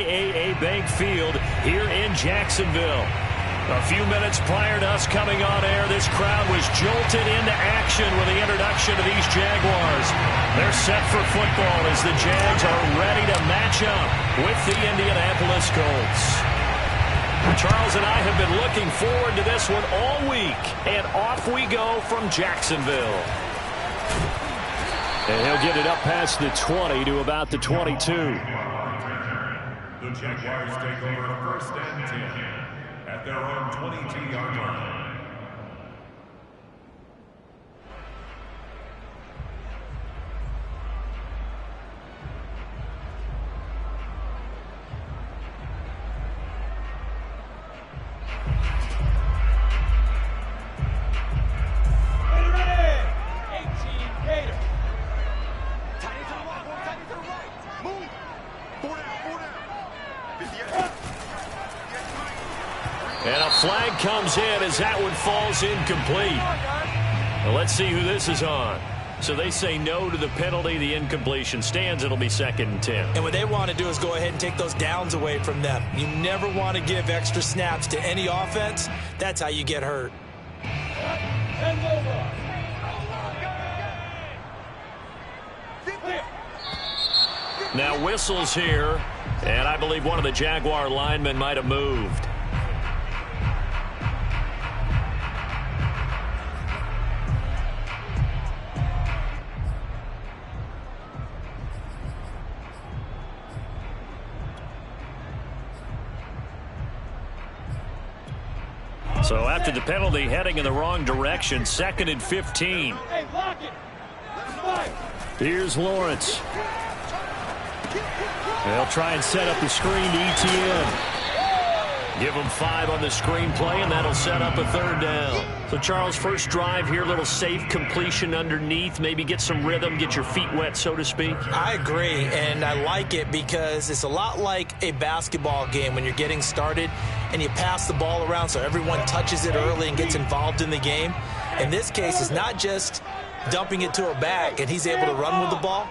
IAA Bank Field here in Jacksonville. A few minutes prior to us coming on air, this crowd was jolted into action with the introduction of these Jaguars. They're set for football as the Jags are ready to match up with the Indianapolis Colts. Charles and I have been looking forward to this one all week, and off we go from Jacksonville. And he'll get it up past the 20 to about the 22. The Jaguars take over first and 10 at their own 22-yard line. And a flag comes in as that one falls incomplete. Well, let's see who this is on. So they say no to the penalty. The incompletion stands. It'll be 2nd and 10. And what they want to do is go ahead and take those downs away from them. You never want to give extra snaps to any offense. That's how you get hurt. Now whistles here, and I believe one of the Jaguar linemen might have moved. So after the penalty, heading in the wrong direction, 2nd and 15. Here's Lawrence. They'll try and set up the screen to ETN. Give them 5 on the screenplay, and that'll set up a 3rd down. So, Charles, first drive here, little safe completion underneath. Maybe get some rhythm, get your feet wet, so to speak. I agree, and I like it because it's a lot like a basketball game when you're getting started and you pass the ball around so everyone touches it early and gets involved in the game. In this case, it's not just dumping it to a back and he's able to run with the ball,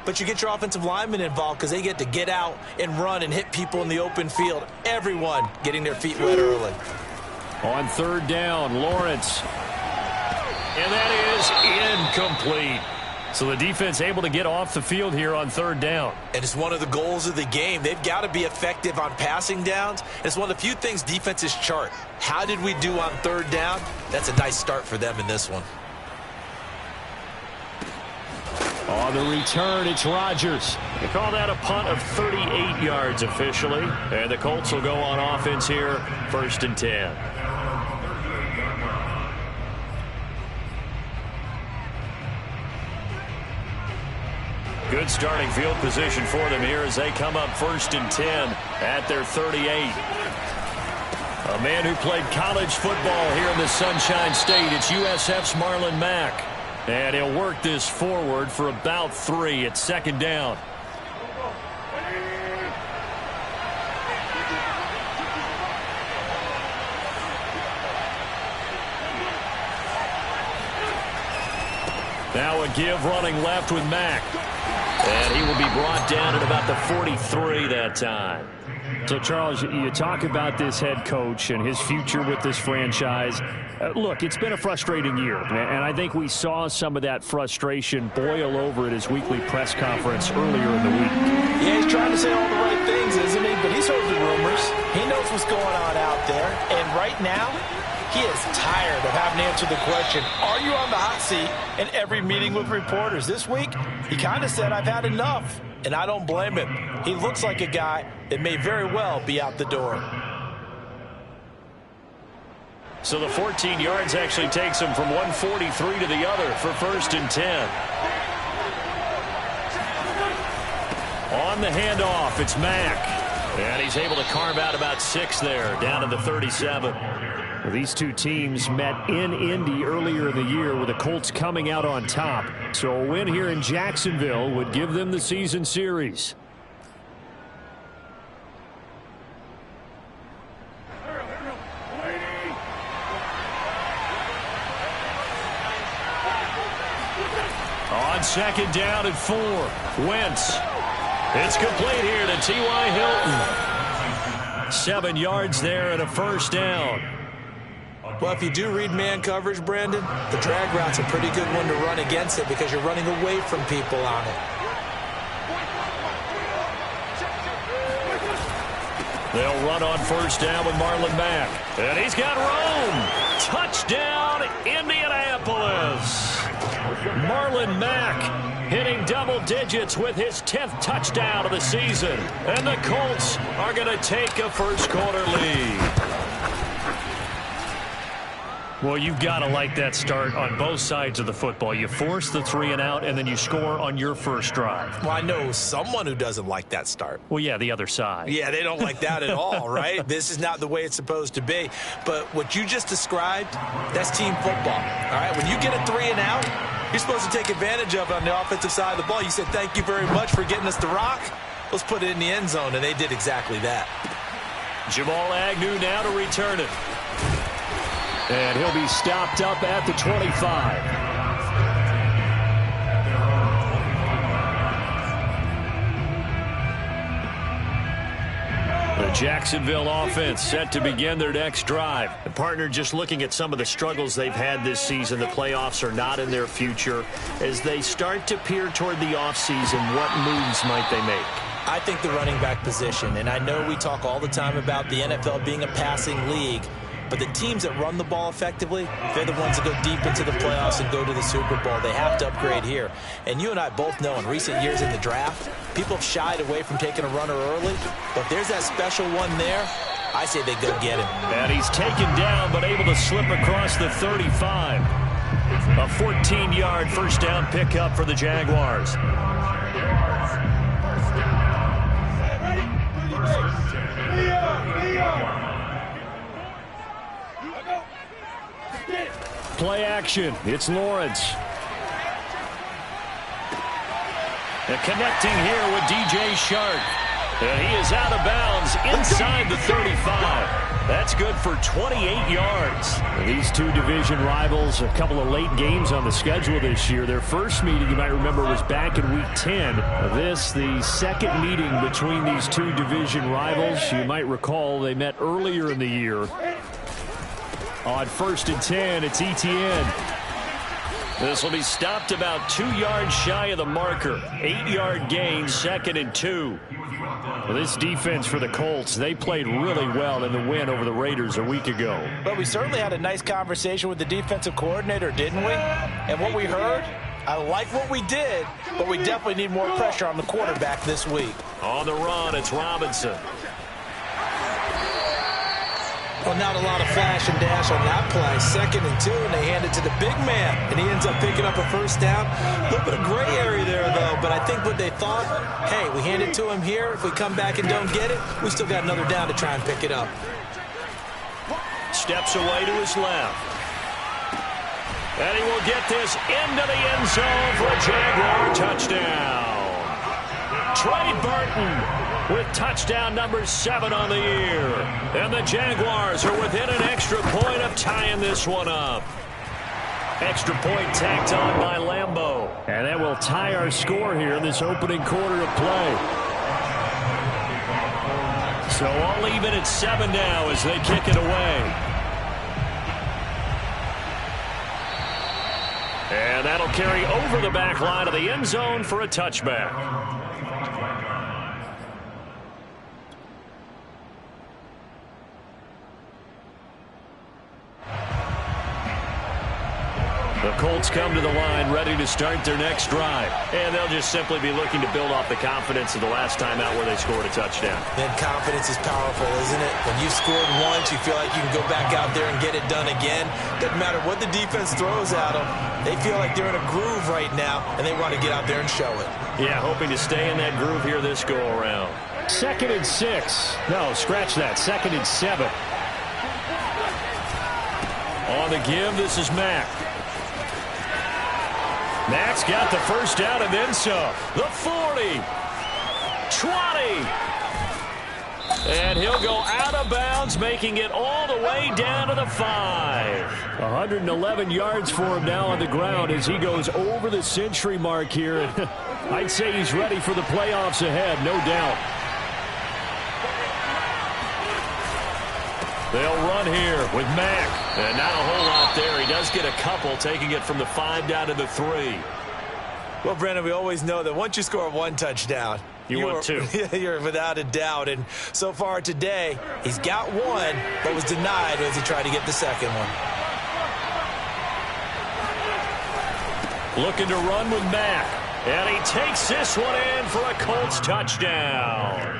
but you get your offensive linemen involved because they get to get out and run and hit people in the open field. Everyone getting their feet wet early. On 3rd down, Lawrence. And that is incomplete. So the defense able to get off the field here on 3rd down. And it's one of the goals of the game. They've got to be effective on passing downs. It's one of the few things defenses chart. How did we do on 3rd down? That's a nice start for them in this one. On the return, it's Rodgers. They call that a punt of 38 yards officially. And the Colts will go on offense here, 1st and 10. Good starting field position for them here as they come up 1st and 10 at their 38. A man who played college football here in the Sunshine State. It's USF's Marlon Mack. And he'll work this forward for about 3 at 2nd down. Now a give running left with Mack. And he will be brought down at about the 43 that time. So, Charles, you talk about this head coach and his future with this franchise. Look, it's been a frustrating year, and I think we saw some of that frustration boil over at his weekly press conference earlier in the week. Yeah, he's trying to say all the right things, isn't he? But he's heard the rumors. He knows what's going on out there. And right now, he is tired of having to answer the question, are you on the hot seat in every meeting with reporters? This week, he kind of said, I've had enough. And I don't blame him. He looks like a guy that may very well be out the door. So the 14 yards actually takes him from 143 to the other for 1st and 10. On the handoff, it's Mack. And he's able to carve out about 6 there, down to the 37. These two teams met in Indy earlier in the year with the Colts coming out on top. So a win here in Jacksonville would give them the season series. On 2nd down and 4, Wentz. It's complete here to T.Y. Hilton. 7 yards there and a first down. Well, if you do read man coverage, Brandon, the drag route's a pretty good one to run against it because you're running away from people on it. They'll run on first down with Marlon Mack. And he's got room. Touchdown, Indianapolis. Marlon Mack hitting double digits with his 10th touchdown of the season. And the Colts are going to take a first quarter lead. Well, you've got to like that start on both sides of the football. You force the 3 and out, and then you score on your first drive. Well, I know someone who doesn't like that start. Well, yeah, the other side. Yeah, they don't like that at all, right? This is not the way it's supposed to be. But what you just described, that's team football, all right? When you get a 3 and out, you're supposed to take advantage of it on the offensive side of the ball. You said, thank you very much for getting us the rock. Let's put it in the end zone, and they did exactly that. Jamal Agnew now to return it. And he'll be stopped up at the 25. The Jacksonville offense set to begin their next drive. The partner, just looking at some of the struggles they've had this season, the playoffs are not in their future. As they start to peer toward the offseason, what moves might they make? I think the running back position, and I know we talk all the time about the NFL being a passing league, but the teams that run the ball effectively, they're the ones that go deep into the playoffs and go to the Super Bowl. They have to upgrade here. And you and I both know in recent years in the draft, people have shied away from taking a runner early. But if there's that special one there, I say they go get him. And he's taken down but able to slip across the 35. A 14-yard first down pickup for the Jaguars. Play action. It's Lawrence. And connecting here with DJ Shark. And he is out of bounds inside the 35. That's good for 28 yards. These two division rivals, a couple of late games on the schedule this year. Their first meeting, you might remember, was back in Week 10. This, the second meeting between these two division rivals. You might recall they met earlier in the year. On 1st and 10, it's Etienne. This will be stopped about 2 yards shy of the marker. 8-yard gain, 2nd and 2. Well, this defense for the Colts, they played really well in the win over the Raiders a week ago. But we certainly had a nice conversation with the defensive coordinator, didn't we? And what we heard, I like what we did, but we definitely need more pressure on the quarterback this week. On the run, it's Robinson. Well, not a lot of flash and dash on that play. 2nd and 2, and they hand it to the big man, and he ends up picking up a first down. A little bit of gray area there, though, but I think what they thought, hey, we hand it to him here. If we come back and don't get it, we still got another down to try and pick it up. Steps away to his left. And he will get this into the end zone for a Jaguar touchdown. Trey Burton with touchdown number 7 on the year. And the Jaguars are within an extra point of tying this one up. Extra point tacked on by Lambeau. And that will tie our score here in this opening quarter of play. So all even at 7 now as they kick it away. And that'll carry over the back line of the end zone for a touchback. The Colts come to the line ready to start their next drive. And they'll just simply be looking to build off the confidence of the last time out where they scored a touchdown. And confidence is powerful, isn't it? When you scored once, you feel like you can go back out there and get it done again. Doesn't matter what the defense throws at them. They feel like they're in a groove right now, and they want to get out there and show it. Yeah, hoping to stay in that groove here this go-around. 2nd and 6. No, scratch that. 2nd and 7. On the give, this is Mack. Mack's got the first down and then some. The 40. 20. And he'll go out of bounds, making it all the way down to the 5. 111 yards for him now on the ground as he goes over the century mark here. I'd say he's ready for the playoffs ahead, no doubt. They'll run here with Mack. And not a whole lot there. He does get a couple, taking it from the 5 down to the 3. Well, Brandon, we always know that once you score 1 touchdown, you want 2. You're without a doubt. And so far today, he's got 1, but was denied as he tried to get the second one. Looking to run with Mack. And he takes this one in for a Colts touchdown.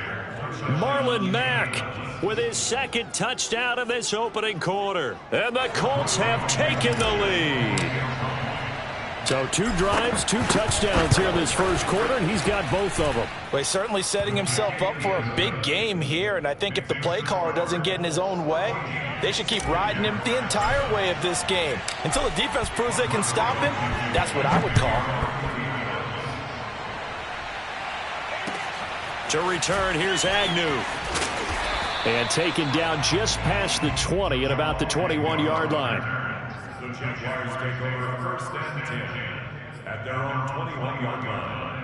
Marlon Mack with his second touchdown of this opening quarter. And the Colts have taken the lead. So 2 drives, 2 touchdowns here in this first quarter, and he's got both of them. Well, he's certainly setting himself up for a big game here, and I think if the play caller doesn't get in his own way, they should keep riding him the entire way of this game. Until the defense proves they can stop him, that's what I would call. To return, here's Agnew. And taken down just past the 20 at about the 21-yard line. The Jaguars take over first and 10 at their own 21-yard line.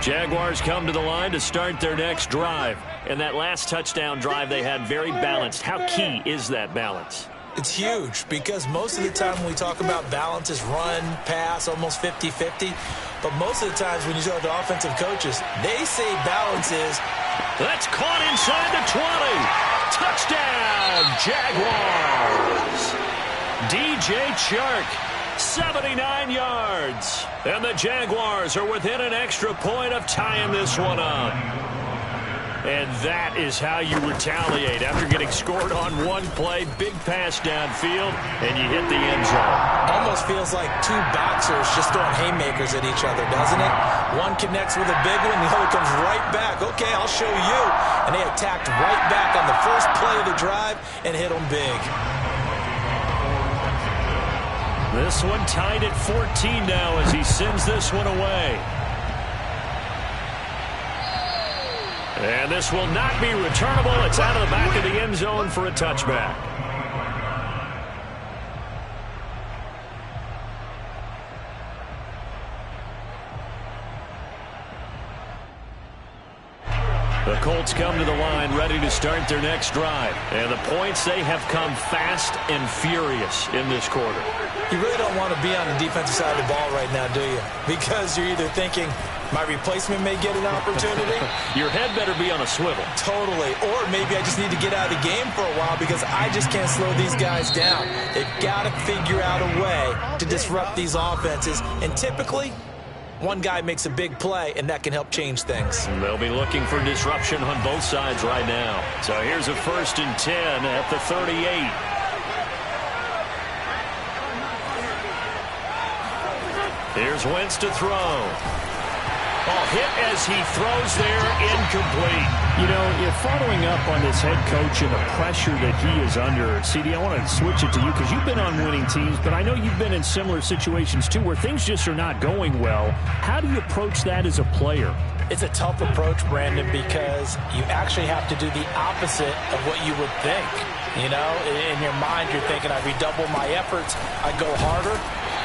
Jaguars come to the line to start their next drive. And that last touchdown drive they had very balanced. How key is that balance? It's huge because most of the time when we talk about balance is run, pass, almost 50-50. But most of the times when you talk to offensive coaches, they say balance is... That's caught inside the 20. Touchdown, Jaguars. DJ Chark, 79 yards. And the Jaguars are within an extra point of tying this one up. And that is how you retaliate after getting scored on one play, big pass downfield, and you hit the end zone. Almost feels like 2 boxers just throwing haymakers at each other, doesn't it? One connects with a big one, the other comes right back. Okay, I'll show you. And they attacked right back on the first play of the drive and hit them big. This one tied at 14 now as he sends this one away. And this will not be returnable. It's out of the back of the end zone for a touchback. The Colts come to the line ready to start their next drive. And the points, they have come fast and furious in this quarter. You really don't want to be on the defensive side of the ball right now, do you? Because you're either thinking, my replacement may get an opportunity. Your head better be on a swivel. Totally. Or maybe I just need to get out of the game for a while because I just can't slow these guys down. They've got to figure out a way to disrupt these offenses. And typically, one guy makes a big play, and that can help change things. They'll be looking for disruption on both sides right now. So here's a 1st and 10 at the 38. Here's Wentz to throw. Oh, hit as he throws there, incomplete. You know, if following up on this head coach and the pressure that he is under, CD, I want to switch it to you because you've been on winning teams, but I know you've been in similar situations too where things just are not going well. How do you approach that as a player? It's a tough approach, Brandon, because you actually have to do the opposite of what you would think. You know, in your mind, you're thinking, I redouble my efforts, I go harder.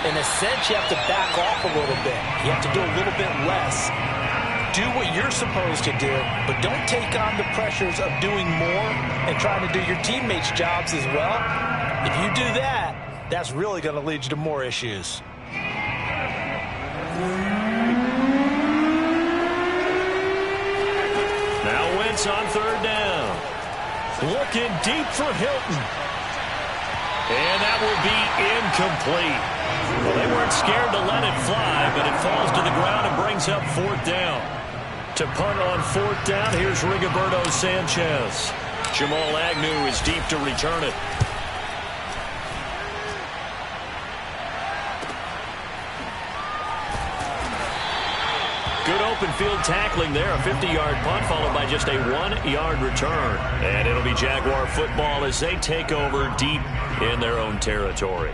In a sense, you have to back off a little bit. You have to do a little bit less. Do what you're supposed to do, but don't take on the pressures of doing more and trying to do your teammates' jobs as well. If you do that, that's really going to lead you to more issues. Now Wentz on 3rd down. Looking deep for Hilton. And that will be incomplete. Well, they weren't scared to let it fly, but it falls to the ground and brings up 4th down. To punt on 4th down, here's Rigoberto Sanchez. Jamal Agnew is deep to return it. Good open field tackling there. A 50-yard punt followed by just a 1-yard return. And it'll be Jaguar football as they take over deep in their own territory.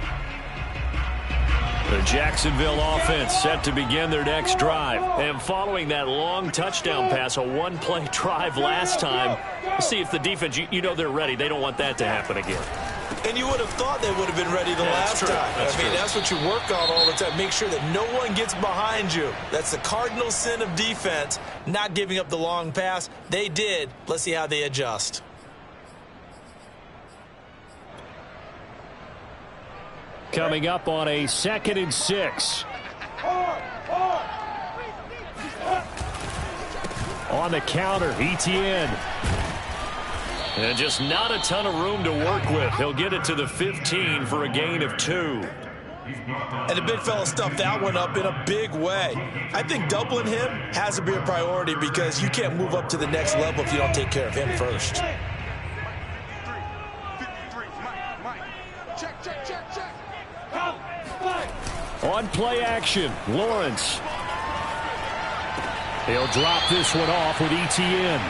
The Jacksonville offense set to begin their next drive. And following that long touchdown pass, a one-play drive last time, see if the defense, you know they're ready. They don't want that to happen again. And you would have thought they would have been ready the last time. That's what you work on all the time. Make sure that no one gets behind you. That's the cardinal sin of defense, not giving up the long pass. They did. Let's see how they adjust. Coming up on a 2nd and 6. On the counter, Etienne. And just not a ton of room to work with. He'll get it to the 15 for a gain of 2. And the big fella stuffed that one up in a big way. I think doubling him has to be a priority because you can't move up to the next level if you don't take care of him first. On play action, Lawrence. He'll drop this one off with Etienne.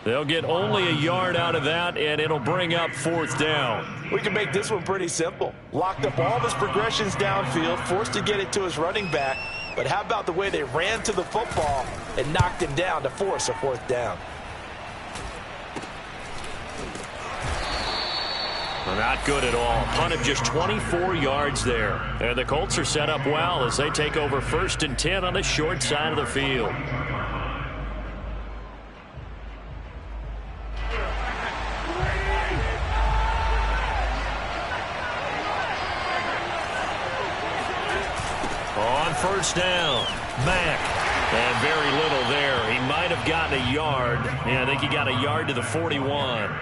They'll get only a yard out of that, and it'll bring up 4th down. We can make this one pretty simple. Locked up all of his progressions downfield, forced to get it to his running back. But how about the way they ran to the football and knocked him down to force a 4th down? Not good at all. Punt of just 24 yards there. And the Colts are set up well as they take over 1st and 10 on the short side of the field. On 1st down, Mack. And very little there. He might have gotten a yard. Yeah, I think he got a yard to the 41.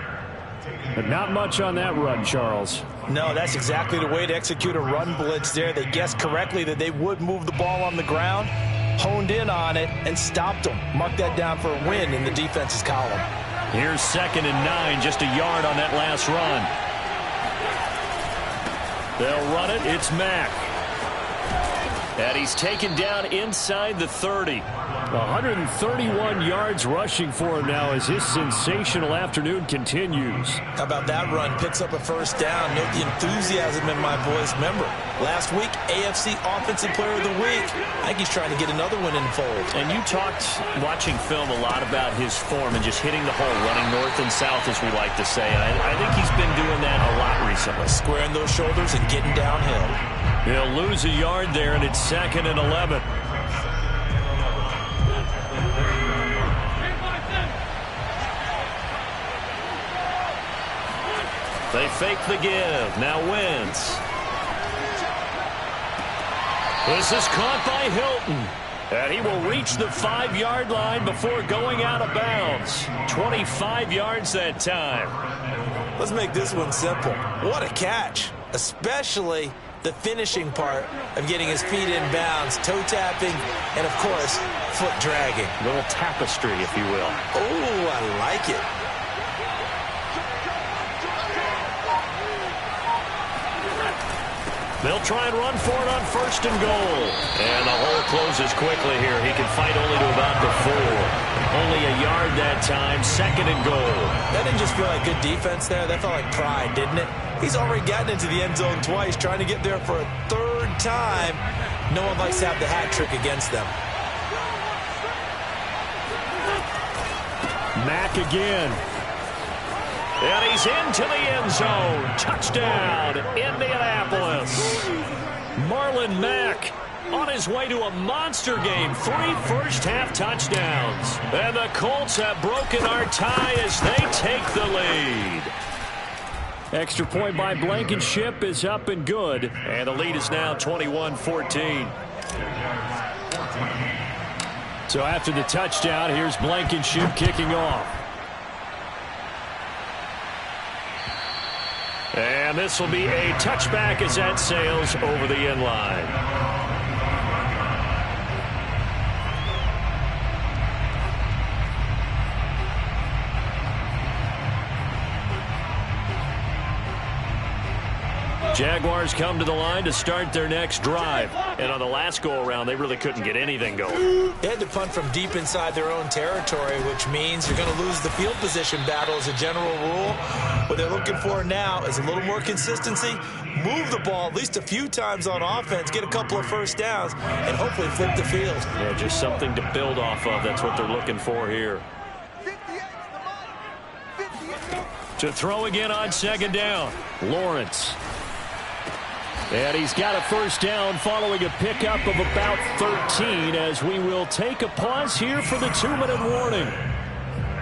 But not much on that run, Charles. No, that's exactly the way to execute a run blitz there. They guessed correctly that they would move the ball on the ground, honed in on it, and stopped them. Mark that down for a win in the defense's column. Here's 2nd and 9, just a yard on that last run. They'll run it. It's Mack. And he's taken down inside the 30. 131 yards rushing for him now as his sensational afternoon continues. How about that run? Picks up a 1st down. Note the enthusiasm in my voice. Remember, last week, AFC Offensive Player of the Week. I think he's trying to get another one in the fold. And you talked, watching film, a lot about his form and just hitting the hole, running north and south, as we like to say. I think he's been doing that a lot recently. Squaring those shoulders and getting downhill. He'll lose a yard there, and it's 2nd and 11. They fake the give. Now Wentz. This is caught by Hilton. And he will reach the 5-yard line before going out of bounds. 25 yards that time. Let's make this one simple. What a catch. Especially the finishing part of getting his feet in bounds, toe tapping, and of course, foot dragging. A little tapestry, if you will. Oh, I like it. They'll try and run for it on 1st and goal. And the hole closes quickly here. He can fight only to about the 4. Only a yard that time, 2nd and goal. That didn't just feel like good defense there. That felt like pride, didn't it? He's already gotten into the end zone twice, trying to get there for a 3rd time. No one likes to have the hat trick against them. Mack again. And he's into the end zone. Touchdown, Indianapolis. Marlon Mack on his way to a monster game. 3 first-half touchdowns. And the Colts have broken our tie as they take the lead. Extra point by Blankenship is up and good. And the lead is now 21-14. So after the touchdown, here's Blankenship kicking off. And this will be a touchback as that sails over the end line. Jaguars come to the line to start their next drive. And on the last go-around, they really couldn't get anything going. They had to punt from deep inside their own territory, which means you're going to lose the field position battle as a general rule. What they're looking for now is a little more consistency, move the ball at least a few times on offense, get a couple of first downs, and hopefully flip the field. Yeah, just something to build off of. That's what they're looking for here. To throw again on second down. Lawrence. And he's got a first down following a pickup of about 13 as we will take a pause here for the 2-minute warning.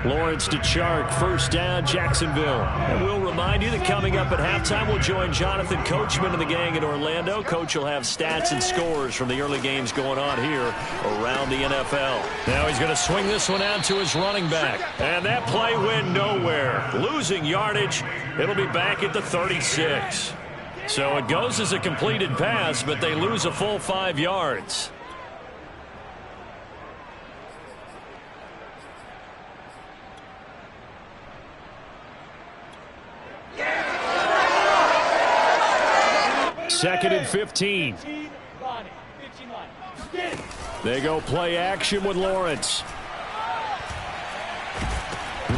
Lawrence to Chark, first down, Jacksonville. And we'll remind you that coming up at halftime, we'll join Jonathan Coachman and the gang in Orlando. Coach will have stats and scores from the early games going on here around the NFL. Now he's going to swing this one out to his running back. And that play went nowhere. Losing yardage. It'll be back at the 36. So it goes as a completed pass, but they lose a full 5 yards. Second and 15. They go play action with Lawrence.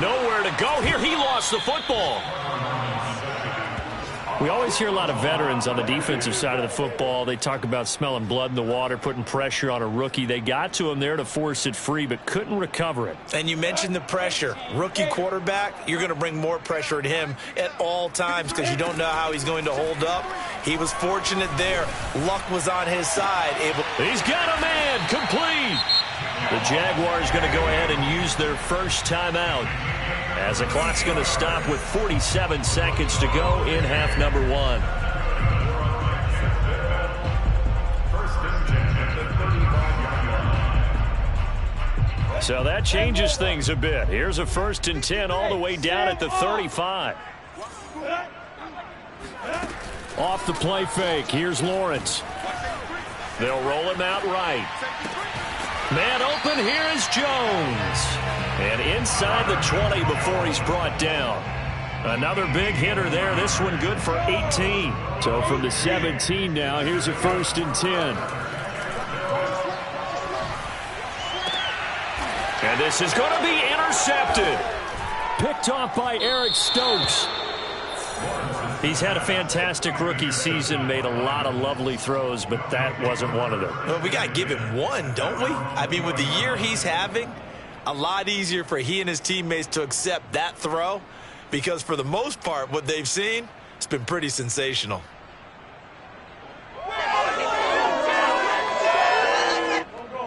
Nowhere to go here. He lost the football. We always hear a lot of veterans on the defensive side of the football. They talk about smelling blood in the water, putting pressure on a rookie. They got to him there to force it free, but couldn't recover it. And you mentioned the pressure. Rookie quarterback, you're going to bring more pressure at him at all times because you don't know how he's going to hold up. He was fortunate there. Luck was on his side. He's got a man. Complete. The Jaguars going to go ahead and use their first timeout as the clock's going to stop with 47 seconds to go in half number 1. So that changes things a bit. Here's a 1st and 10 all the way down at the 35. Off the play fake. Here's Lawrence. They'll roll him out right. Man open. Here is Jones. And inside the 20 before he's brought down. Another big hitter there. This one good for 18. So from the 17 now, here's a 1st and 10. And this is going to be intercepted. Picked off by Eric Stokes. He's had a fantastic rookie season, made a lot of lovely throws, but that wasn't one of them. Well, we got to give him one, don't we? I mean, with the year he's having, a lot easier for he and his teammates to accept that throw because for the most part, what they've seen, it's been pretty sensational.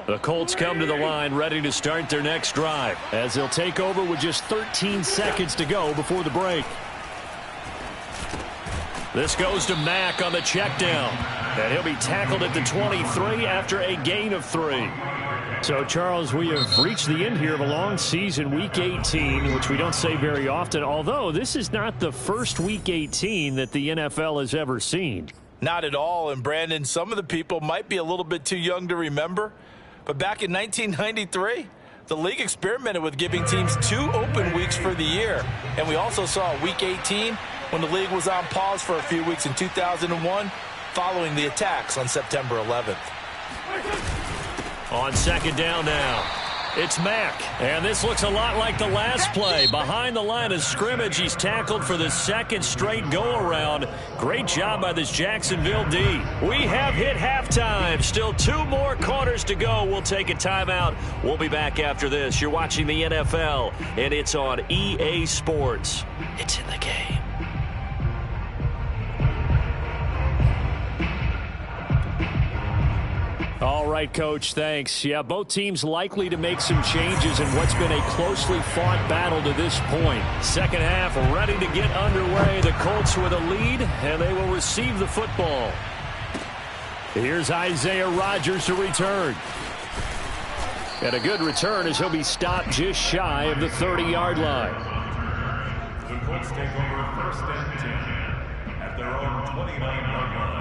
The Colts come to the line ready to start their next drive as they'll take over with just 13 seconds to go before the break. This goes to Mack on the check down. And he'll be tackled at the 23 after a gain of 3. So, Charles, we have reached the end here of a long season, Week 18, which we don't say very often, although this is not the first Week 18 that the NFL has ever seen. Not at all, and Brandon, some of the people might be a little bit too young to remember, but back in 1993, the league experimented with giving teams 2 open weeks for the year, and we also saw Week 18 when the league was on pause for a few weeks in 2001 following the attacks on September 11th. On second down now, it's Mack. And this looks a lot like the last play. Behind the line of scrimmage, he's tackled for the second straight go-around. Great job by this Jacksonville D. We have hit halftime. Still 2 more quarters to go. We'll take a timeout. We'll be back after this. You're watching the NFL, and it's on EA Sports. It's in the game. All right, Coach, thanks. Yeah, both teams likely to make some changes in what's been a closely fought battle to this point. Second half ready to get underway. The Colts with a lead, and they will receive the football. Here's Isaiah Rodgers to return. And a good return as he'll be stopped just shy of the 30-yard line. The Colts take over 1st and 10 at their own 29-yard line.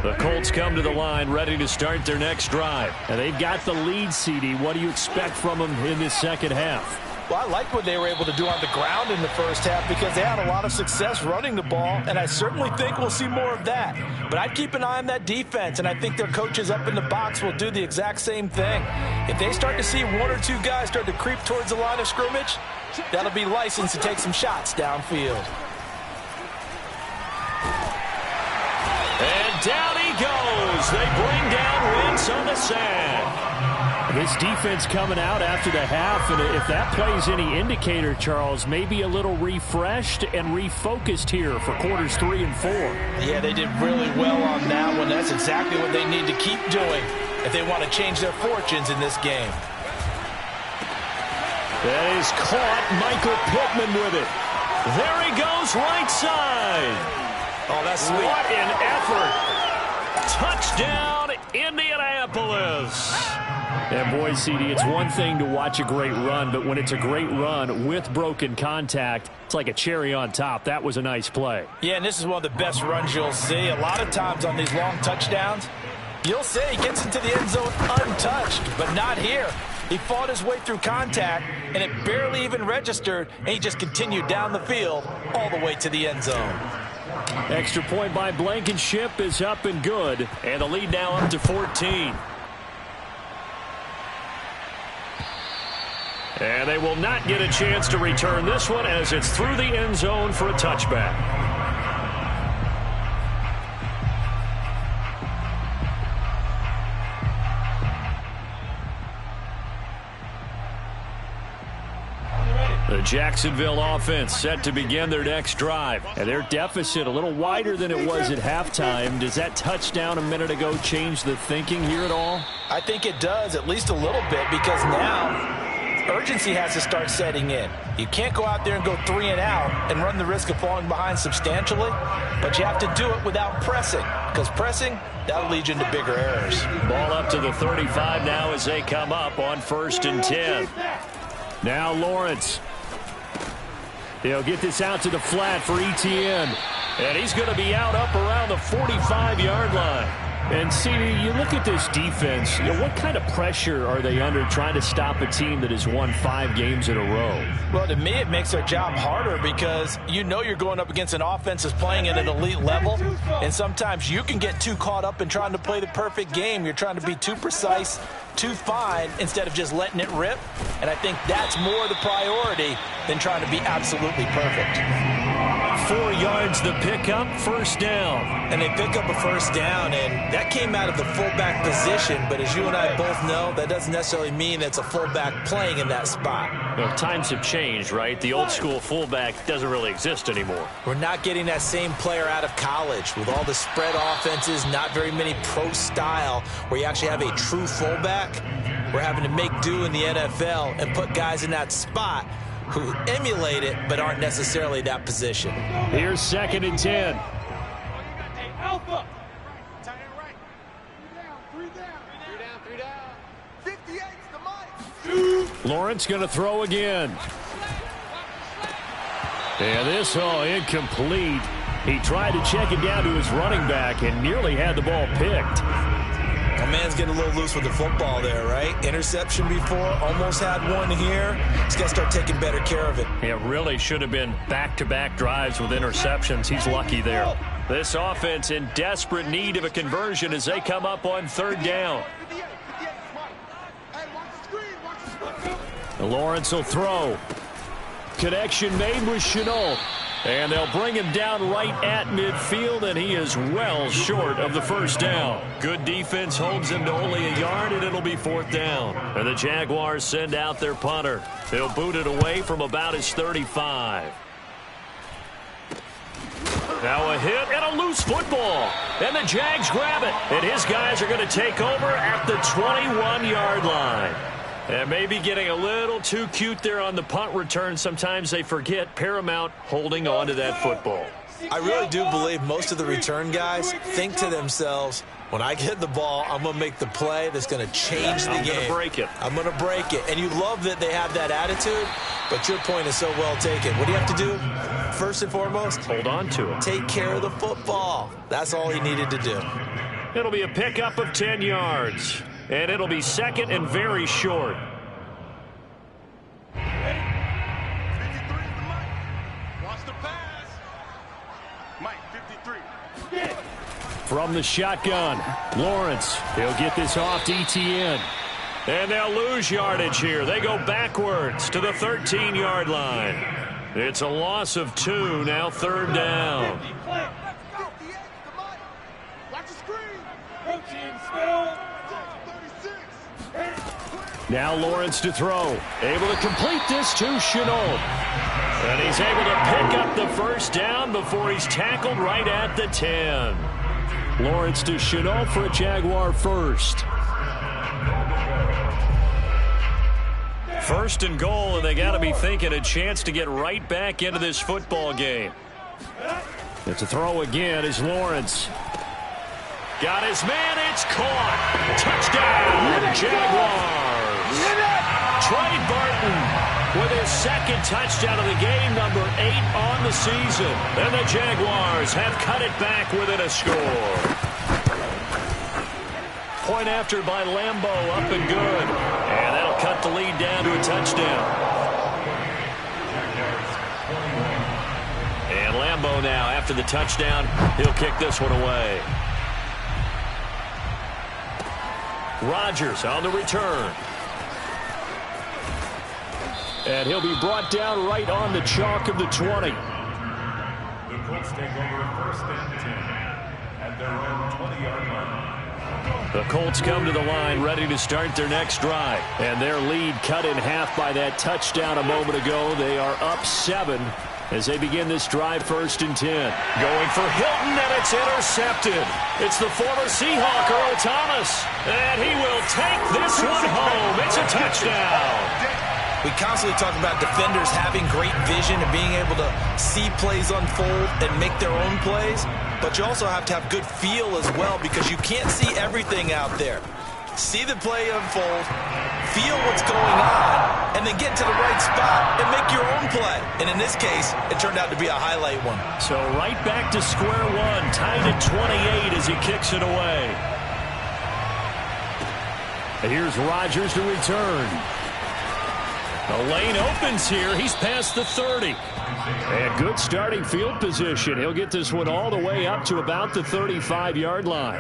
The Colts come to the line ready to start their next drive. And they've got the lead, CD. What do you expect from them in this second half? Well, I like what they were able to do on the ground in the first half because they had a lot of success running the ball, and I certainly think we'll see more of that. But I'd keep an eye on that defense, and I think their coaches up in the box will do the exact same thing. If they start to see 1 or 2 guys start to creep towards the line of scrimmage, that'll be licensed to take some shots downfield. And down he goes. goes. They bring down Wentz on the sack. This defense coming out after the half, and if that plays any indicator, Charles, maybe a little refreshed and refocused here for quarters 3 and 4. Yeah, they did really well on that one. That's exactly what they need to keep doing if they want to change their fortunes in this game. That is caught. Michael Pittman with it. There he goes, right side. Oh, that's sweet. What an effort. Touchdown, Indianapolis. And boy, CD, it's one thing to watch a great run, but when it's a great run with broken contact, it's like a cherry on top. That was a nice play. Yeah, and this is one of the best runs you'll see. A lot of times on these long touchdowns, you'll say he gets into the end zone untouched, but not here. He fought his way through contact, and it barely even registered, and he just continued down the field all the way to the end zone. Extra point by Blankenship is up and good, and the lead now up to 14. And they will not get a chance to return this one as it's through the end zone for a touchback. The Jacksonville offense set to begin their next drive. And their deficit a little wider than it was at halftime. Does that touchdown a minute ago change the thinking here at all? I think it does, at least a little bit, because now urgency has to start setting in. You can't go out there and go 3 and out and run the risk of falling behind substantially, but you have to do it without pressing, because pressing, that'll lead you into bigger errors. Ball up to the 35 now as they come up on 1st and 10. Now Lawrence. He'll get this out to the flat for Etienne. And he's going to be out up around the 45-yard line. And see, you look at this defense, what kind of pressure are they under trying to stop a team that has won 5 games in a row? Well, to me, it makes their job harder because you know you're going up against an offense that's playing at an elite level, and sometimes you can get too caught up in trying to play the perfect game. You're trying to be too precise, too fine, instead of just letting it rip, and I think that's more the priority than trying to be absolutely perfect. 4 yards the pickup, 1st down. And they pick up a 1st down, and that came out of the fullback position, but as you and I both know, that doesn't necessarily mean it's a fullback playing in that spot. Well, times have changed, right? The old school fullback doesn't really exist anymore. We're not getting that same player out of college with all the spread offenses, not very many pro style where you actually have a true fullback. We're having to make do in the NFL and put guys in that spot who emulate it but aren't necessarily that position. Here's 2nd and 10. Alpha. Lawrence going to throw again. And this, incomplete. He tried to check it down to his running back and nearly had the ball picked. My man's getting a little loose with the football there, right? Interception before, almost had one here. He's got to start taking better care of it. It really should have been back-to-back drives with interceptions. He's lucky there. This offense in desperate need of a conversion as they come up on 3rd down. Lawrence will throw. Connection made with Shenault. And they'll bring him down right at midfield, and he is well short of the 1st down. Good defense holds him to only a yard, and it'll be 4th down. And the Jaguars send out their punter. They'll boot it away from about his 35. Now a hit and a loose football. And the Jags grab it. And his guys are going to take over at the 21-yard line. And maybe getting a little too cute there on the punt return. Sometimes they forget paramount holding on to that football. I really do believe most of the return guys think to themselves, when I get the ball, I'm going to make the play that's going to change the game. I'm going to break it. I'm going to break it. And you love that they have that attitude, but your point is so well taken. What do you have to do? First and foremost, hold on to it. Take care of the football. That's all he needed to do. It'll be a pickup of 10 yards. And it'll be 2nd and very short. From the shotgun, Lawrence. He'll get this off to Etienne. And they'll lose yardage here. They go backwards to the 13-yard line. It's a loss of 2, now 3rd down. Now Lawrence to throw. Able to complete this to Shenault. And he's able to pick up the first down before he's tackled right at the 10. Lawrence to Shenault for a Jaguar first. First and goal, and they got to be thinking a chance to get right back into this football game. It's a throw again is Lawrence. Got his man, it's caught. Touchdown, Jaguars. Trey Burton with his second touchdown of the game, number 8 on the season. And the Jaguars have cut it back within a score. Point after by Lambo, up and good. And that'll cut the lead down to a touchdown. And Lambo now, after the touchdown, he'll kick this one away. Rodgers on the return. And he'll be brought down right on the chalk of the 20. The Colts take over first and 10 at their own 20-yard line. The Colts come to the line ready to start their next drive. And their lead cut in half by that touchdown a moment ago. They are up 7 as they begin this drive, first and 10. Going for Hilton, and it's intercepted. It's the former Seahawk, Earl Thomas. And he will take this one home. It's a touchdown. We constantly talk about defenders having great vision and being able to see plays unfold and make their own plays. But you also have to have good feel as well, because you can't see everything out there. See the play unfold, feel what's going on, and then get to the right spot and make your own play. And in this case, it turned out to be a highlight one. So right back to square one, tied at 28 as he kicks it away. And here's Rodgers to return. The lane opens here. He's past the 30. And good starting field position. He'll get this one all the way up to about the 35-yard line.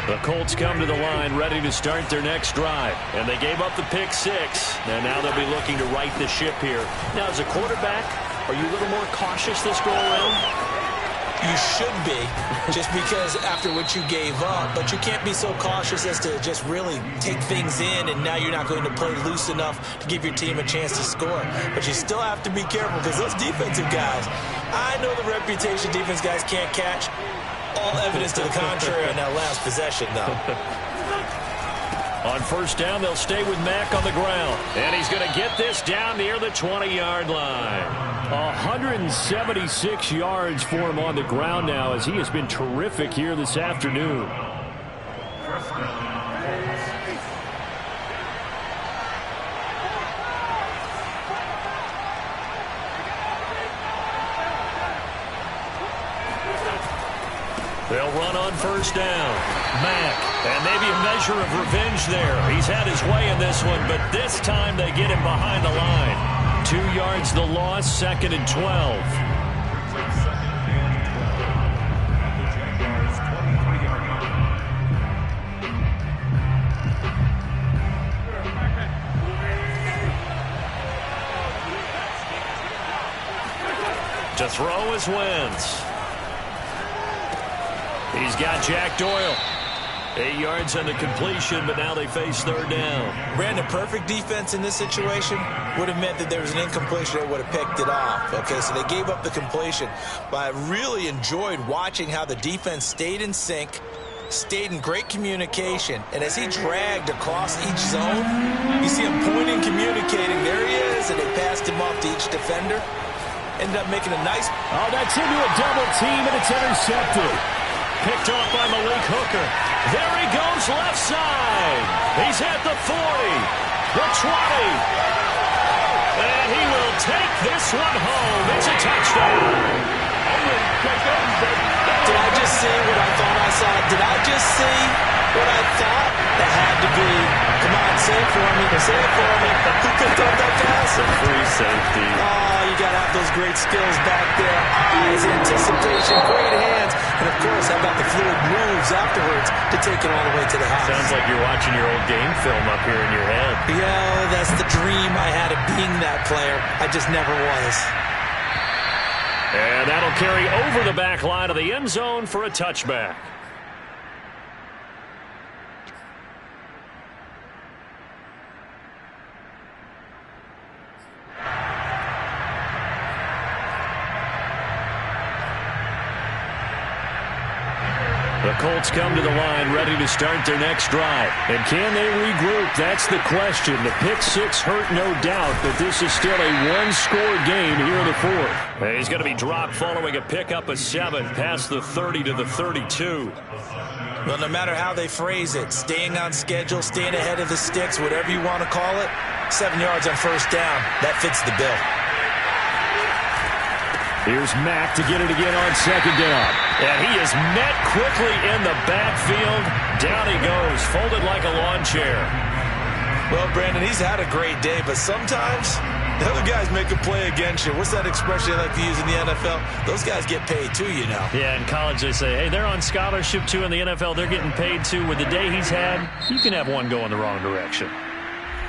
The Colts come to the line ready to start their next drive. And they gave up the pick 6. And now they'll be looking to right the ship here. Now, as a quarterback, are you a little more cautious this go around? You should be, just because after what you gave up, but you can't be so cautious as to just really take things in, and now you're not going to play loose enough to give your team a chance to score. But you still have to be careful, because those defensive guys, I know the reputation defense guys can't catch. All evidence to the contrary in that last possession, though. On first down, they'll stay with Mack on the ground. And he's going to get this down near the 20-yard line. 176 yards for him on the ground now, as he has been terrific here this afternoon. They'll run on first down. Mack, and maybe a measure of revenge there. He's had his way in this one, but this time they get him behind the line. 2 yards the loss, second and 12. To throw is Wentz. He's got Jack Doyle. 8 yards on the completion, but now they face third down. Ran a perfect defense in this situation. Would have meant that there was an incompletion that would have picked it off. Okay, so they gave up the completion. But I really enjoyed watching how the defense stayed in sync, stayed in great communication, and as he dragged across each zone, you see him pointing, communicating. There he is, and they passed him off to each defender. Ended up making a nice... Oh, that's into a double team, and it's intercepted. Picked off by Malik Hooker. There he goes left side. He's at the 40, the 20. And he will take this one home. It's a touchdown. Did I just see what I thought I saw? Did I just see what I thought? That had to be. Come on, say it for me. Say it for me. Who picked up that pass? A free safety. Oh, you got to have those great skills back there. Eyes, anticipation, great hands. And, of course, how about the fluid moves afterwards to take it all the way to the house? Sounds like you're watching your old game film up here in your head. Yeah, that's the dream I had of being that player. I just never was. And that'll carry over the back line of the end zone for a touchback. The Colts come to the line ready to start their next drive. And can they regroup? That's the question. The pick six hurt, no doubt, but this is still a one-score game here in the fourth. And he's going to be dropped following a pickup of 7 past the 30 to the 32. Well, no matter how they phrase it, staying on schedule, staying ahead of the sticks, whatever you want to call it, 7 yards on first down, that fits the bill. Here's Mack to get it again on second down. And he is met quickly in the backfield. Down he goes, folded like a lawn chair. Well, Brandon, he's had a great day, but sometimes the other guys make a play against you. What's that expression they like to use in the NFL? Those guys get paid too, you know. Yeah, in college they say, hey, they're on scholarship too. In the NFL, they're getting paid too. With the day he's had, you can have one go in the wrong direction.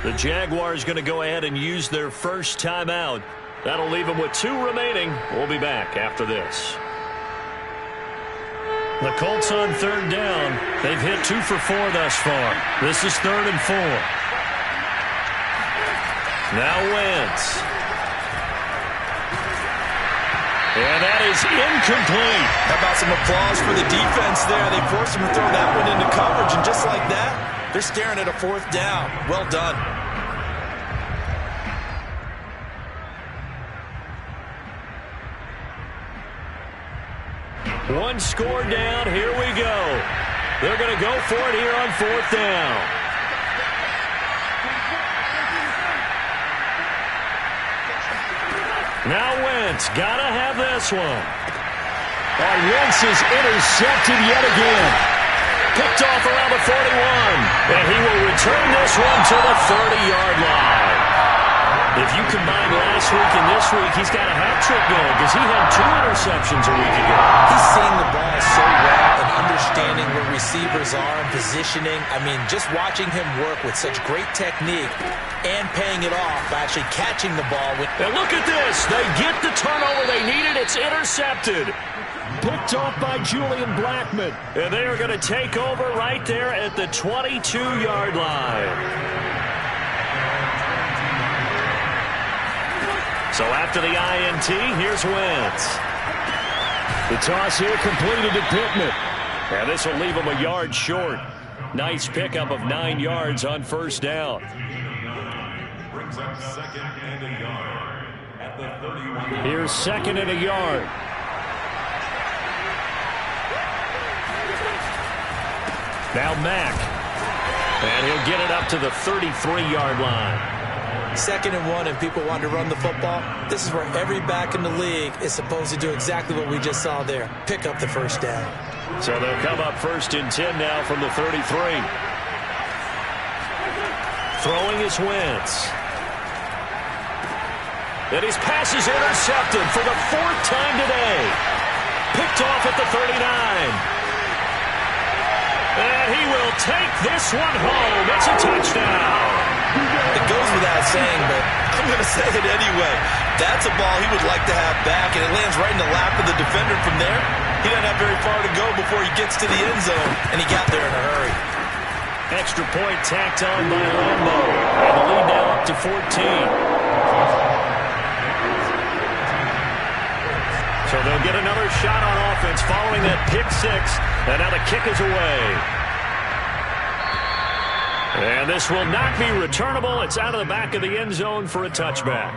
The Jaguars going to go ahead and use their first timeout. That'll leave them with 2 remaining. We'll be back after this. The Colts on third down. They've hit 2 for 4 thus far. This is 3rd and 4. Now Wentz. And that is incomplete. How about some applause for the defense there? They forced him to throw that one into coverage, and just like that, they're staring at a 4th down. Well done. One score down. Here we go. They're going to go for it here on 4th down. Now Wentz. Got to have this one. And Wentz is intercepted yet again. Picked off around the 41. And he will return this one to the 30-yard line. If you combine last week and this week, he's got a hat trick going because he had 2 interceptions a week ago. He's seeing the ball so well and understanding where receivers are and positioning. I mean, just watching him work with such great technique and paying it off by actually catching the ball. And look at this. They get the turnover they needed. It's intercepted. Picked off by Julian Blackmon. And they are going to take over right there at the 22-yard line. So after the INT, here's Wentz. The toss here completed to Pittman. And this will leave him a yard short. Nice pickup of 9 yards on first down. Brings up 2nd and a yard at the 31. Here's 2nd and a yard. Now Mack. And he'll get it up to the 33-yard line. 2nd and 1 and people want to run the football. This is where every back in the league is supposed to do exactly what we just saw there. Pick up the first down. So they'll come up 1st and 10 now from the 33. Throwing is Wentz. And his pass is intercepted for the 4th time today. Picked off at the 39. And he will take this one home. It's a touchdown. It goes without saying, but I'm going to say it anyway. That's a ball he would like to have back, and it lands right in the lap of the defender. From there, he doesn't have very far to go before he gets to the end zone, and he got there in a hurry. Extra point tacked on by Lambo. And the lead now up to 14. So they'll get another shot on offense following that pick 6. And now the kick is away. And this will not be returnable. It's out of the back of the end zone for a touchback.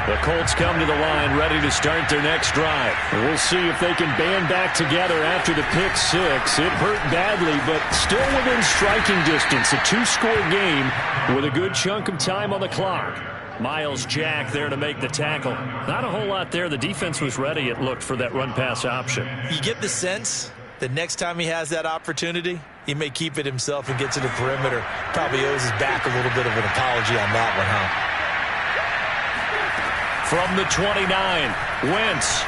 The Colts come to the line ready to start their next drive. We'll see if they can band back together after the pick 6. It hurt badly, but still within striking distance. A 2-score game with a good chunk of time on the clock. Myles Jack there to make the tackle. Not a whole lot there. The defense was ready, it looked, for that run-pass option. You get the sense that next time he has that opportunity, he may keep it himself and get to the perimeter. Probably owes his back a little bit of an apology on that one, huh? From the 29, Wentz.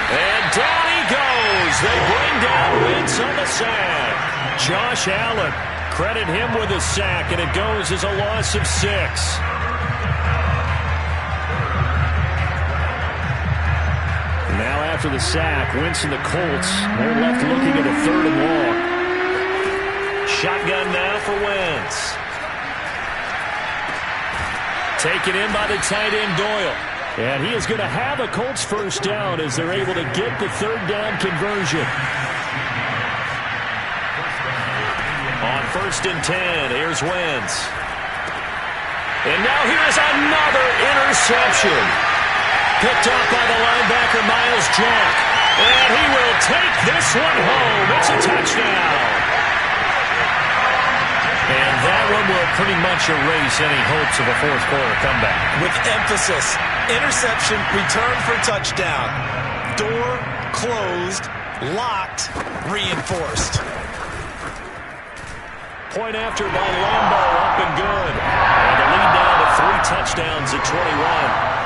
And down he goes. They bring down Wentz on the sack. Josh Allen, credit him with a sack, and it goes as a loss of 6. after the sack. Wentz and the Colts, they're left looking at a 3rd and long. Shotgun now for Wentz. Taken in by the tight end, Doyle. And he is going to have a Colts first down as they're able to get the 3rd down conversion. On 1st and 10, here's Wentz. And now here's another interception. Picked up by the linebacker, Myles Jack. And he will take this one home. It's a touchdown. And that one will pretty much erase any hopes of a 4th quarter comeback. With emphasis, interception, return for touchdown. Door closed, locked, reinforced. Point after by Lambo, up and good. And the lead down to 3 touchdowns at 21.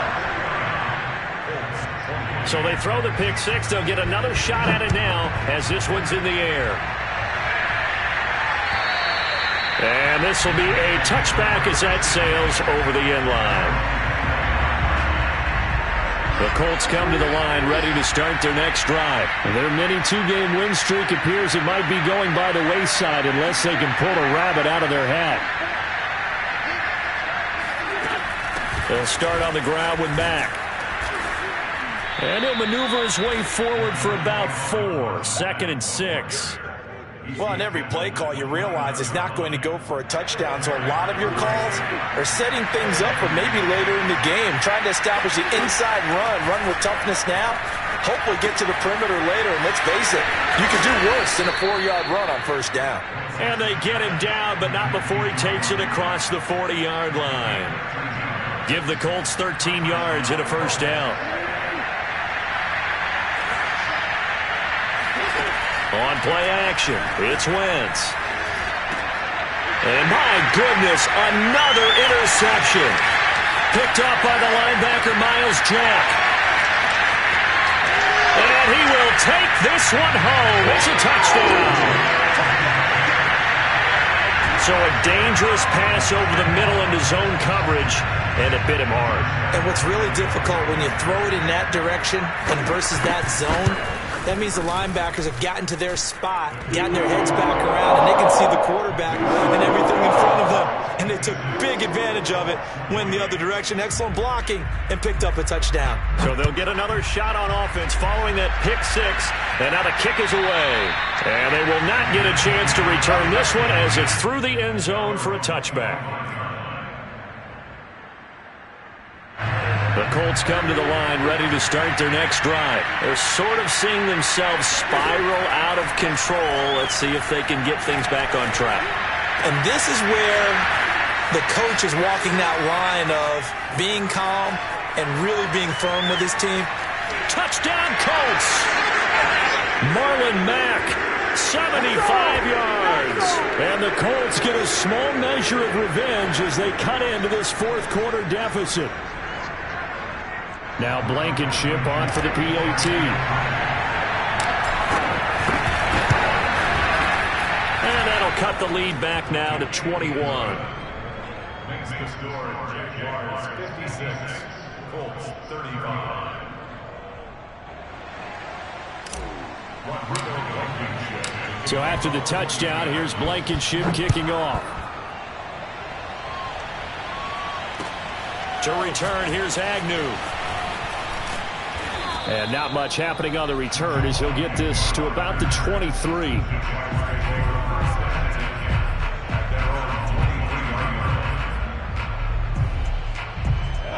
So they throw the pick 6. They'll get another shot at it now as this one's in the air. And this will be a touchback as that sails over the end line. The Colts come to the line ready to start their next drive. Their mini 2-game win streak appears it might be going by the wayside unless they can pull a rabbit out of their hat. They'll start on the ground with Mack. And he'll maneuver his way forward for about 4. 2nd and 6. Well, on every play call, you realize it's not going to go for a touchdown. So a lot of your calls are setting things up for maybe later in the game, trying to establish the inside run with toughness now, hopefully get to the perimeter later. And let's face it, you can do worse than a 4-yard run on 1st down. And they get him down, but not before he takes it across the 40-yard line. Give the Colts 13 yards and a 1st down. On play action, it's Wentz. And my goodness, another interception. Picked up by the linebacker, Myles Jack. And he will take this one home. It's a touchdown. So a dangerous pass over the middle into zone coverage, and it bit him hard. And what's really difficult when you throw it in that direction and versus that zone, that means the linebackers have gotten to their spot, gotten their heads back around, and they can see the quarterback and everything in front of them. And they took big advantage of it, went the other direction, excellent blocking, and picked up a touchdown. So they'll get another shot on offense following that pick 6, and now the kick is away. And they will not get a chance to return this one as it's through the end zone for a touchback. The Colts come to the line ready to start their next drive. They're sort of seeing themselves spiral out of control. Let's see if they can get things back on track. And this is where the coach is walking that line of being calm and really being firm with his team. Touchdown Colts! Marlon Mack, 75 yards. And the Colts get a small measure of revenge as they cut into this 4th quarter deficit. Now Blankenship on for the PAT. And that'll cut the lead back now to 21. Makes the score Jaguars 56, Colts 35. So after the touchdown, here's Blankenship kicking off. To return, here's Agnew. And not much happening on the return as he'll get this to about the 23.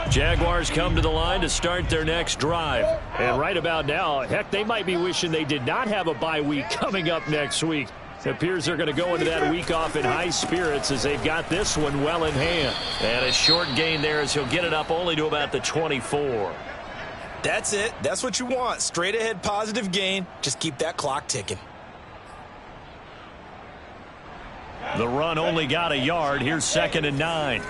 Jaguars come to the line to start their next drive. And right about now, heck, they might be wishing they did not have a bye week coming up next week. It appears they're going to go into that week off in high spirits as they've got this one well in hand. And a short gain there as he'll get it up only to about the 24. That's it. That's what you want. Straight ahead positive gain. Just keep that clock ticking. The run only got a yard. Here's 2nd and 9.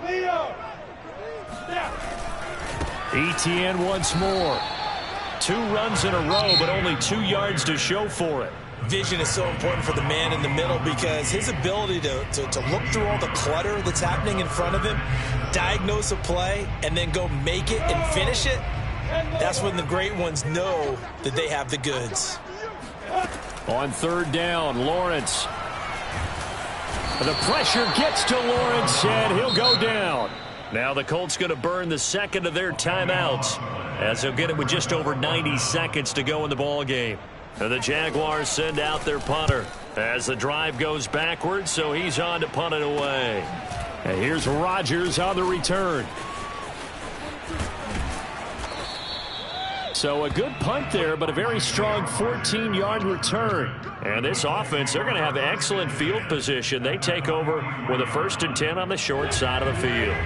Leo. Etienne once more. 2 runs in a row, but only 2 yards to show for it. vision is so important for the man in the middle because his ability to look through all the clutter that's happening in front of him, diagnose a play, and then go make it and finish it, that's when the great ones know that they have the goods. On third down, Lawrence. The pressure gets to Lawrence, and he'll go down. Now the Colts going to burn the second of their timeouts as they'll get it with just over 90 seconds to go in the ball game. And the Jaguars send out their punter as the drive goes backwards, so he's on to punt it away. And here's Rodgers on the return. So a good punt there, but a very strong 14-yard return. And this offense, they're going to have excellent field position. They take over with a 1st and 10 on the short side of the field.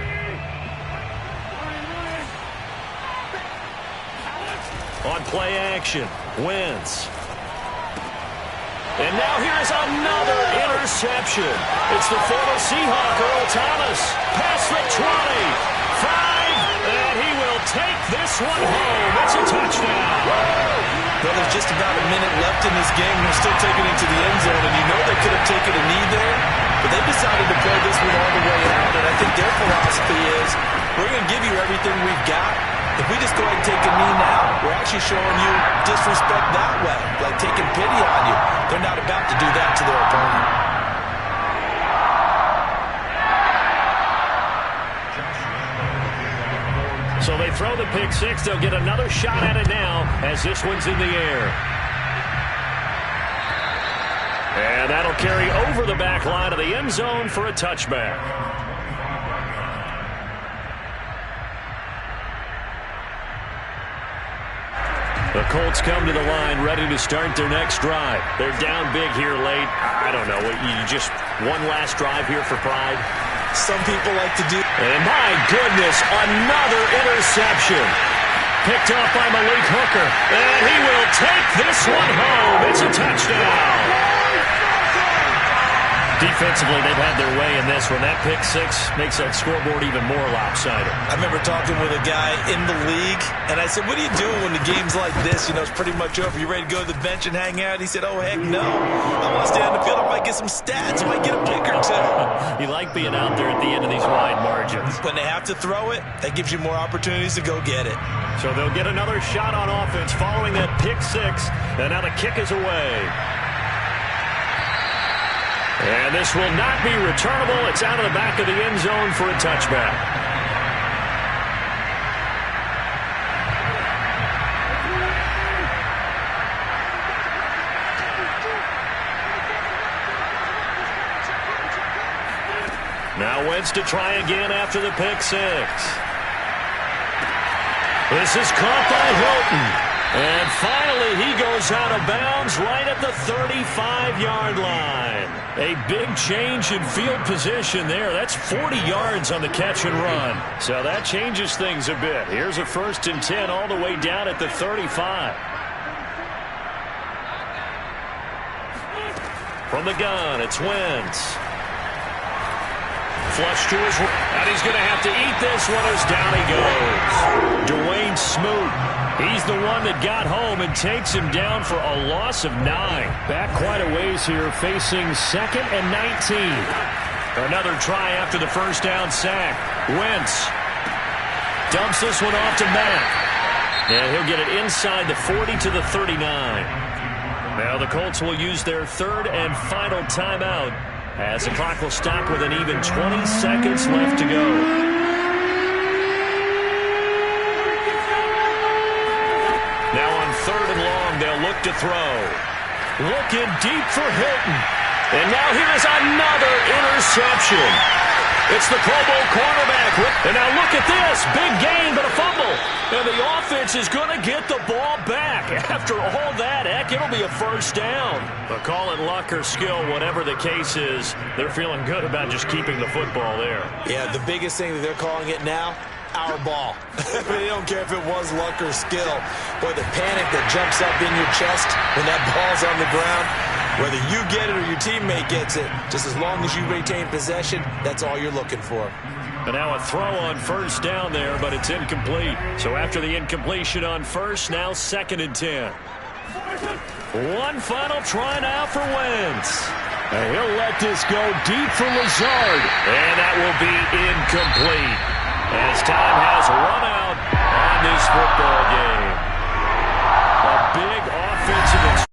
On play action, Wentz. And now here's another interception. It's the former Seahawk, Earl Thomas. Past the 20, 5, and he will take this one home. It's a touchdown. Well, there's just about a minute left in this game. They're still taking it to the end zone, and you know they could have taken a knee there, but they decided to play this one all the way out, and I think their philosophy is, we're going to give you everything we've got. If we just go ahead and take a knee now, we're actually showing you disrespect that way, like taking pity on you. They're not about to do that to their opponent. So they throw the pick six. They'll get another shot at it now as this one's in the air. And that'll carry over the back line of the end zone for a touchback. The Colts come to the line ready to start their next drive. They're down big here late. I don't know. You just one last drive here for pride? Some people like to do. And my goodness, another interception. Picked off by Malik Hooker. And he will take this one home. It's a touchdown. Defensively, they've had their way in this one. That pick six makes that scoreboard even more lopsided. I remember talking with a guy in the league, and I said, what are you doing when the game's like this? You know, it's pretty much over. You ready to go to the bench and hang out? He said, oh, heck no. I want to stay on the field. I might get some stats. I might get a pick or two. You like being out there at the end of these wide margins. When they have to throw it, that gives you more opportunities to go get it. So they'll get another shot on offense following that pick six, and now the kick is away. And this will not be returnable. It's out of the back of the end zone for a touchback. Now Wentz to try again after the pick six. This is caught by Hilton. And finally, he goes out of bounds right at the 35-yard line. A big change in field position there. That's 40 yards on the catch and run. So that changes things a bit. Here's a 1st and 10 all the way down at the 35. From the gun, it's Wentz. Flush to his right. And he's going to have to eat this one as down he goes. Dwayne Smoot. He's the one that got home and takes him down for a loss of 9. Back quite a ways here, facing 2nd and 19. Another try after the first down sack. Wentz dumps this one off to Mack. And he'll get it inside the 40 to the 39. Now the Colts will use their 3rd and final timeout as the clock will stop with an even 20 seconds left to go. Now on 3rd and long, they'll look to throw. Looking deep for Hilton. And now here's another interception. It's the Pro Bowl cornerback. And now look at this. Big gain, but a fumble. And the offense is going to get the ball back. After all that, heck, it'll be a 1st down. But call it luck or skill, whatever the case is, they're feeling good about just keeping the football there. Yeah, the biggest thing that they're calling it now, our ball. They don't care if it was luck or skill. Boy, the panic that jumps up in your chest when that ball's on the ground, whether you get it or your teammate gets it, just as long as you retain possession, that's all you're looking for. And now a throw on 1st down there, but it's incomplete. So after the incompletion on 1st, now 2nd and 10. One final try now for Wentz. And he'll let this go deep for Lazard. And that will be incomplete as time has run out on this football game. A big offensive